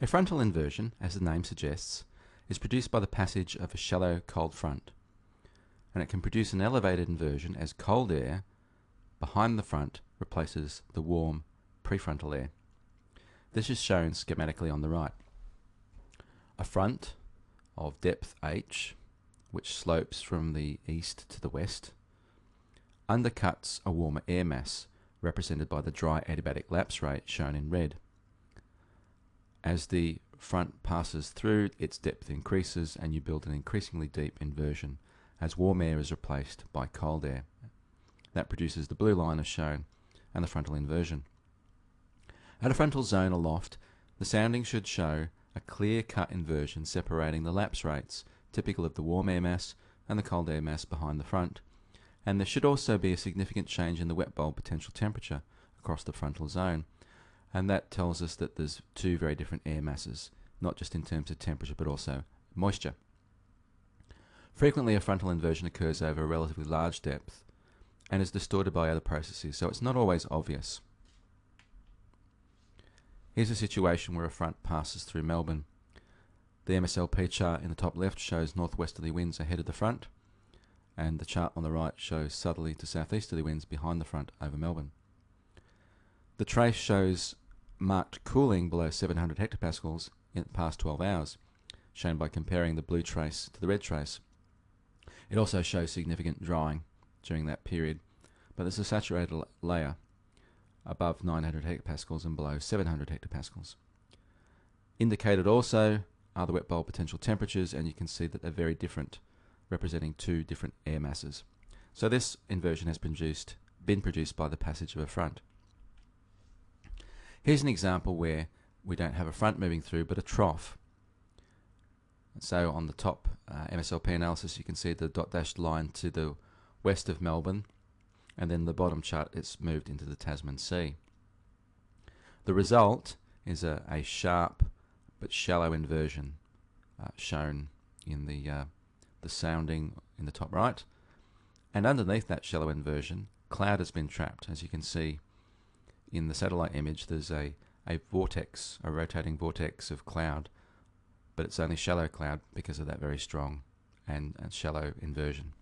A frontal inversion, as the name suggests, is produced by the passage of a shallow cold front, and it can produce an elevated inversion as cold air behind the front replaces the warm prefrontal air. This is shown schematically on the right. A front of depth h, which slopes from the east to the west, undercuts a warmer air mass represented by the dry adiabatic lapse rate shown in red. As the front passes through, its depth increases and you build an increasingly deep inversion as warm air is replaced by cold air. That produces the blue line as shown and the frontal inversion. At a frontal zone aloft, the sounding should show a clear-cut inversion separating the lapse rates typical of the warm air mass and the cold air mass behind the front, and there should also be a significant change in the wet bulb potential temperature across the frontal zone, and that tells us that there's two very different air masses, not just in terms of temperature but also moisture. Frequently a frontal inversion occurs over a relatively large depth and is distorted by other processes, so it's not always obvious. Here's a situation where a front passes through Melbourne. The MSLP chart in the top left shows northwesterly winds ahead of the front, and the chart on the right shows southerly to southeasterly winds behind the front over Melbourne. The trace shows marked cooling below 700 hectopascals in the past 12 hours, shown by comparing the blue trace to the red trace. It also shows significant drying during that period, but there's a saturated layer above 900 hectopascals and below 700 hectopascals. Indicated also are the wet bulb potential temperatures, and you can see that they're very different, representing two different air masses. So this inversion has been produced by the passage of a front. Here's an example where we don't have a front moving through but a trough. So on the top MSLP analysis you can see the dot dashed line to the west of Melbourne, and then the bottom chart it's moved into the Tasman Sea. The result is a sharp but shallow inversion shown in the sounding in the top right, and underneath that shallow inversion cloud has been trapped. As you can see in the satellite image, there's a vortex, a rotating vortex of cloud, but it's only shallow cloud because of that very strong and shallow inversion.